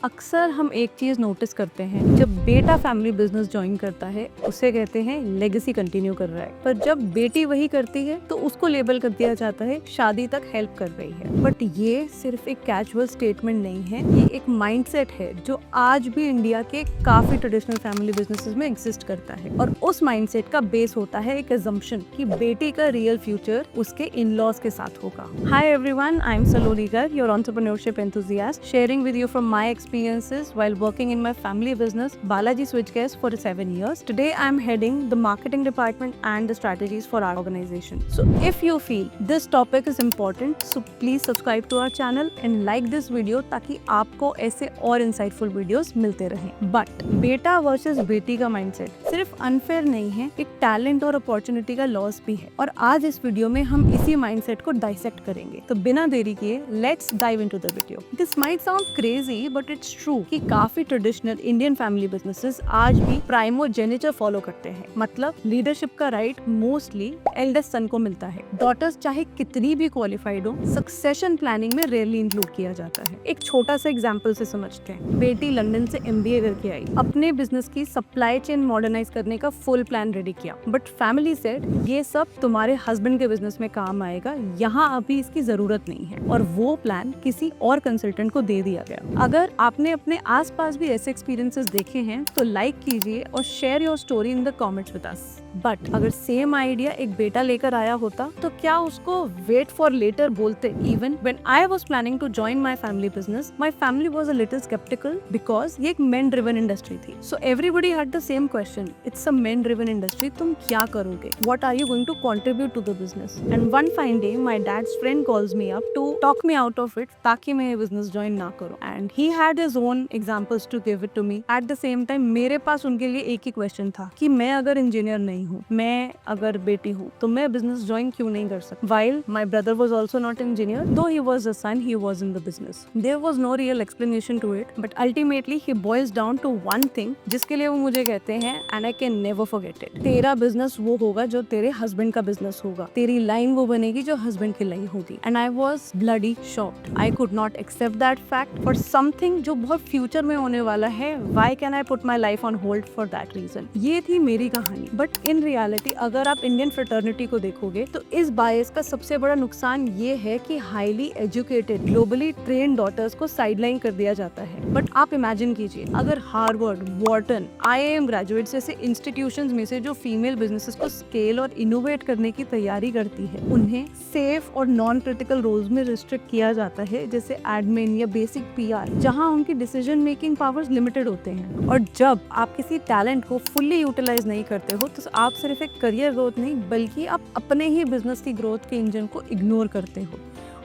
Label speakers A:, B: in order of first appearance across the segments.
A: अक्सर हम एक चीज नोटिस करते हैं, जब बेटा फैमिली बिजनेस ज्वाइन करता है उसे कहते हैं लेगेसी कंटिन्यू कर रहा है, पर जब बेटी वही करती है तो उसको लेबल कर दिया जाता है शादी तक हेल्प कर रही है। बट ये सिर्फ एक कैजुअल स्टेटमेंट नहीं है, ये एक माइंडसेट है जो आज भी इंडिया के काफी ट्रेडिशनल फैमिली बिजनेसेस में एग्जिस्ट करता है। और उस माइंडसेट का बेस होता है एक अजम्पशन कि बेटी का रियल फ्यूचर उसके इन लॉज के साथ होगा। High everyone, I am Saloni Garg, your entrepreneurship enthusiast, sharing with you from my experiences while working in my family business Balaji Switchgears for 7 years. Today I am heading the marketing department and the strategies for our organization. So if you feel this topic is important, so please subscribe to our channel and like this video ताकि आपको ऐसे और insightful videos मिलते रहें। But बेटा versus बेटी का mindset सिर्फ unfair नहीं है, एक talent और opportunity का loss भी है। और आज इस वीडियो में हम इसी mindset को dissect करेंगे। तो बिना देरी किए let's dive into the video. This might sound crazy but it's true कि काफी ट्रेडिशनल इंडियन फैमिली बिजनेसेस आज भी प्राइमोजेनिटर फॉलो करते हैं। मतलब लीडरशिप का राइट मोस्टली एल्डेस्ट सन को मिलता है। डॉटर्स चाहे कितनी भी क्वालिफाइड हो, सक्सेशन प्लानिंग में रेयरली इंक्लूड किया जाता है। एक छोटा सा एग्जांपल से समझते हैं। बेटी लंदन से एमबीए करके आई, अपने बिजनेस की सप्लाई चेन मॉडर्नाइज करने का फुल प्लान रेडी किया, बट फैमिली सेड ये सब तुम्हारे हस्बैंड के बिजनेस में काम आएगा, यहाँ अभी इसकी जरूरत नहीं है, और वो प्लान किसी और कंसल्टेंट को दे दिया गया। अगर आपने अपने आसपास भी ऐसे एक्सपीरियंसेस देखे हैं तो लाइक कीजिए और share your story in the comments with us. But अगर सेम आइडिया एक बेटा लेकर आया होता तो क्या उसको वेट फॉर लेटर बोलते? Even when I was planning to join my family business, my family was a little skeptical because ये एक मेन ड्रिवन इंडस्ट्री थी। So everybody had the same question, it's a men driven industry, तुम क्या करोगे? What are you going to contribute to the business? And one fine day my dad's friend calls me up to talk me out of it ताकि मैं ये business join ना करूं। And he had his own examples to give it to me. At the same time मेरे पास उनके लिए एक ही क्वेश्चन था कि मैं अगर इंजीनियर नहीं हूँ, मैं अगर बेटी हूँ, तो मैं बिजनेस ज्वाइन क्यों नहीं कर सकती? While my brother was also not engineer, though he was a son, he was in the business. There was no real explanation to it, but ultimately he boils down to one thing, जिसके लिए वो मुझे कहते हैं and I can never forget it. तेरा business वो होगा जो तेरे हस्बैंड का बिजनेस होगा, तेरी लाइन वो बनेगी जो हस्बैंड की लाइन होगी। And I was bloody shocked. I could not accept that fact for something जो बहुत फ्यूचर में होने वाला है। Why can I put my life on hold for that reason? ये थी मेरी कहानी। बट इन रियलिटी अगर आप इंडियन फ्रेटर्निटी को देखोगे तो इस बायस का सबसे बड़ा नुकसान ये है कि highly educated globally train daughters को साइडलाइन कर दिया जाता है। बट आप इमेजिन कीजिए अगर हार्वर्ड, वॉर्टन, आईआईएम ग्रेजुएट्स जैसे इंस्टीट्यूशंस में से जो फीमेल बिजनेसेस को स्केल और इनोवेट करने की तैयारी करती है, उन्हें सेफ और नॉन क्रिटिकल रोल्स में रिस्ट्रिक्ट किया जाता है, जैसे एडमिन या बेसिक पीआर, जहां उनकी डिसीजन मेकिंग पावर्स लिमिटेड होते हैं। और जब आप किसी टैलेंट को फुल्ली यूटिलाइज नहीं करते हो तो आप सिर्फ एक करियर ग्रोथ नहीं बल्कि आप अपने ही बिजनेस की ग्रोथ के इंजन को इग्नोर करते हो।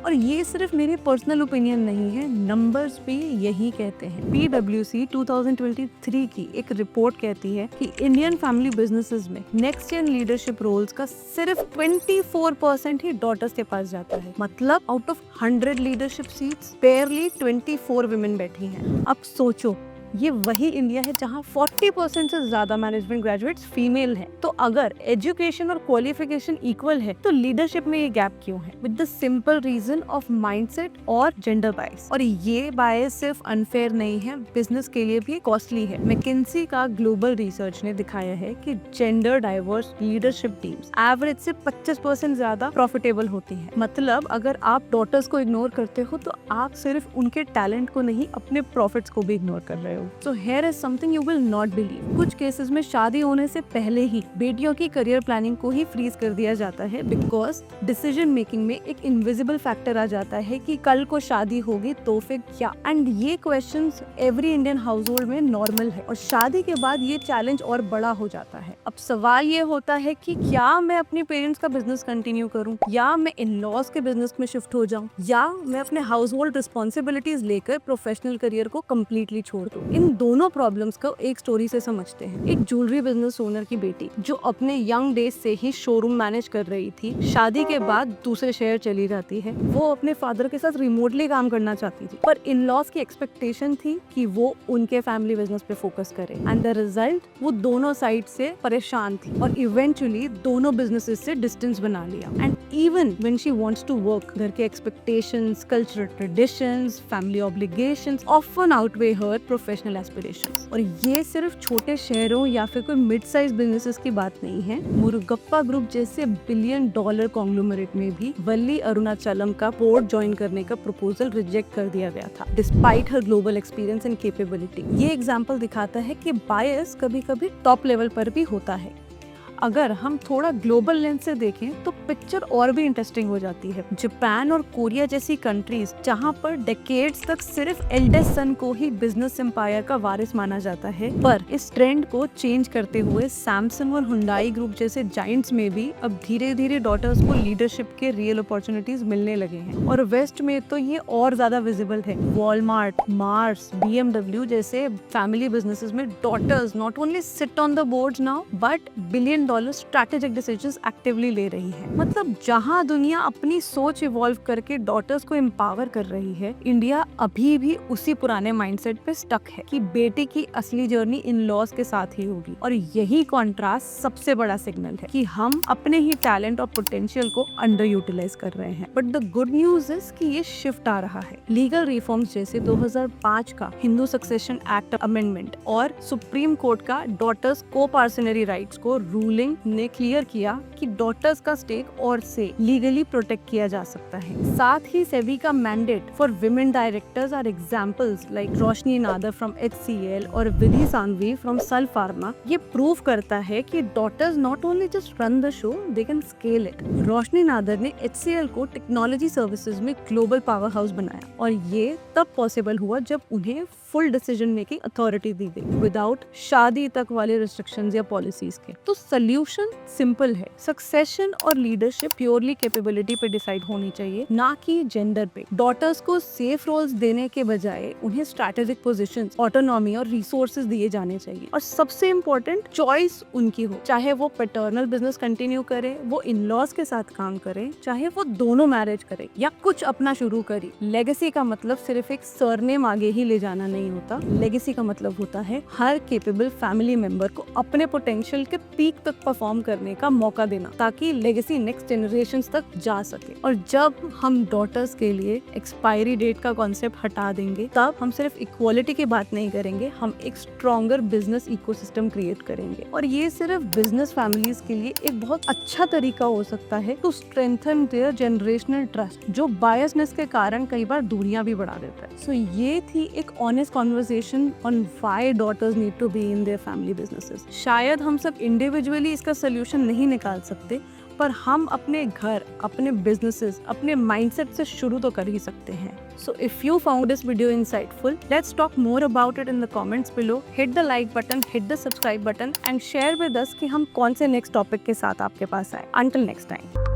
A: और ये सिर्फ मेरी पर्सनल ओपिनियन नहीं है, नंबर्स भी यही कहते हैं। PwC 2023 की एक रिपोर्ट कहती है कि इंडियन फैमिली बिजनेसेस में नेक्स्ट जेन लीडरशिप रोल्स का सिर्फ 24% ही डॉटर्स के पास जाता है। मतलब out of 100 leadership seats बेयरली 24 women बैठी हैं। अब सोचो, ये वही इंडिया है जहां 40% से ज्यादा मैनेजमेंट ग्रेजुएट्स फीमेल हैं। तो अगर एजुकेशन और क्वालिफिकेशन इक्वल है तो लीडरशिप में ये गैप क्यों है? With the simple reason of mindset और जेंडर बायस। और ये बायस सिर्फ अनफेयर नहीं है, बिजनेस के लिए भी कॉस्टली है। मैकिंसी का ग्लोबल रिसर्च ने दिखाया है कि gender diverse leadership teams average से 25% ज्यादा प्रॉफिटेबल होती है। मतलब अगर आप डॉटर्स को इग्नोर करते हो तो आप सिर्फ उनके टैलेंट को नहीं, अपने प्रॉफिट्स को भी इग्नोर कर रहे हो। So here is something you will not believe. कुछ केसेस में शादी होने से पहले ही बेटियों की करियर प्लानिंग को ही फ्रीज कर दिया जाता है, बिकॉज डिसीजन मेकिंग में एक इनविजिबल फैक्टर आ जाता है कि कल को शादी होगी तो फिर क्या। एंड ये questions every Indian house hold में नॉर्मल है, और शादी के बाद ये चैलेंज और बड़ा हो जाता है। अब सवाल ये होता है कि क्या मैं अपने पेरेंट्स का बिजनेस कंटिन्यू करूँ, या मैं इन लॉज के बिजनेस में शिफ्ट हो जाऊँ, या मैं अपने हाउस होल्ड रिस्पॉन्सिबिलिटीज लेकर प्रोफेशनल करियर को कम्प्लीटली छोड़ दूँ। इन दोनों प्रॉब्लम्स को एक स्टोरी से समझते हैं। एक ज्वेलरी बिजनेस ओनर की बेटी जो अपने यंग डेज से ही शोरूम मैनेज कर रही थी, शादी के बाद दूसरे शहर चली जाती है। वो अपने फादर के साथ रिमोटली काम करना चाहती थी, पर इन लॉज की एक्सपेक्टेशन थी कि वो उनके फैमिली बिजनेस पे फोकस करे, एंड द रिजल्ट वो दोनों साइड से परेशान थी और इवेंचुअली दोनों बिजनेसेस से डिस्टेंस बना लिया। And even when she wants to work, घर के expectations, cultural traditions, family obligations often outweigh her professional aspirations. और ये सिर्फ छोटे शहरों या फिर कोई मिड साइज बिजनेसेस की बात नहीं है। मुरुगप्पा ग्रुप जैसे $1 बिलियन कॉन्ग्लोमरेट में भी वल्ली अरुणाचलम का बोर्ड ज्वाइन करने का प्रपोजल रिजेक्ट कर दिया गया था, despite her global experience and capability. ये एग्जांपल दिखाता है कि बायस कभी-कभी टॉप लेवल पर भी होता है। अगर हम थोड़ा ग्लोबल लेंस से देखें तो पिक्चर और भी इंटरेस्टिंग हो जाती है। जापान और कोरिया जैसी कंट्रीज जहां पर डेकेड्स तक सिर्फ एल्डेस्ट सन को ही बिजनेस एम्पायर का वारिस माना जाता है, पर इस ट्रेंड को चेंज करते हुए सैमसंग और हुंडई ग्रुप जैसे जायंट्स में भी अब धीरे धीरे डॉटर्स को लीडरशिप के रियल अपॉर्चुनिटीज मिलने लगे हैं। और वेस्ट में तो ये और ज्यादा विजिबल है। वॉलमार्ट, मार्स, BMW जैसे फैमिली बिजनेसेस में daughters not only sit on the boards now but $1 billion strategic decisions actively ले रही है। मतलब जहां दुनिया अपनी सोच इवॉल्व करके डॉटर्स को एम्पावर कर रही है, इंडिया अभी भी उसी पुराने माइंडसेट पे स्टक है कि बेटे की असली जर्नी इन लॉज के साथ ही होगी। और यही कॉन्ट्रास्ट सबसे बड़ा सिग्नल है कि हम अपने ही टैलेंट और पोटेंशियल को अंडर यूटिलाइज कर रहे हैं। But the good news is कि ये शिफ्ट आ रहा है। लीगल रिफॉर्म्स जैसे 2005 का हिंदू सक्सेशन एक्ट अमेंडमेंट और सुप्रीम कोर्ट का डॉटर्स को पार्सनरी राइट्स को रूलिंग ने क्लियर किया कि डॉटर्स का स्टेक और से लीगली प्रोटेक्ट किया जा सकता है। साथ ही सेबी का mandate for women directors are examples like Roshni Nadar from HCL और विधि सांघवी फ्रॉम सल फार्मा। ये प्रूव करता है कि daughters not only just run the show, they can scale it. Roshni Nadar ने HCL को टेक्नोलॉजी सर्विसेज में ग्लोबल पावर हाउस बनाया और ये तब पॉसिबल हुआ जब उन्हें फुल डिसीजन मेकिंग अथॉरिटी दी गई विदाउट शादी तक वाले रिस्ट्रिक्शंस या पॉलिसीज के। तो सोल्यूशन सिंपल है, सक्सेशन और लीडरशिप प्योरली कैपेबिलिटी पे डिसाइड होनी चाहिए, ना कि जेंडर पे। डॉटर्स को सेफ रोल्स देने के बजाय उन्हें स्ट्रैटेजिक पोजीशंस, ऑटोनॉमी और रिसोर्सेज दिए जाने चाहिए। और सबसे इम्पोर्टेंट, चॉइस उनकी हो, चाहे वो पैटर्नल बिजनेस कंटिन्यू करे, वो इन लॉज के साथ काम करे, चाहे वो दोनों मैरिज करे या कुछ अपना शुरू करे। लेगेसी का मतलब सिर्फ एक सरनेम आगे ही ले जाना नहीं होता। लेगेसी का मतलब होता है हर कैपेबल फैमिली मेंबर को अपने पोटेंशियल के पीक तक परफॉर्म करने का मौका देना, ताकि लेगेसी नेक्स्ट जनरेशंस तक जा सके। और जब हम डॉटर्स के लिए एक्सपायरी डेट का कॉन्सेप्ट हटा देंगे, तब हम सिर्फ इक्वालिटी की बात नहीं करेंगे, हम एक स्ट्रॉन्गर बिजनेस इकोसिस्टम क्रिएट करेंगे। और ये सिर्फ बिजनेस फैमिलीज के लिए एक बहुत अच्छा तरीका हो सकता है to strengthen their generational trust, जो बायसनेस के कारण कई बार दूरियां भी बढ़ा देता है। सो ये थी एक honest conversation on why daughters need to be in their family businesses. शायद हम सब इंडिविजुअली इसका सोल्यूशन नहीं निकाल सकते, पर हम अपने घर, अपने बिजनेसेस, अपने माइंडसेट से शुरू तो कर ही सकते हैं। So if you found this video insightful, let's talk more about it in the comments below. Hit the like button, hit the subscribe button and share with us कि हम कौन से next topic के साथ आपके पास आए। Until next time.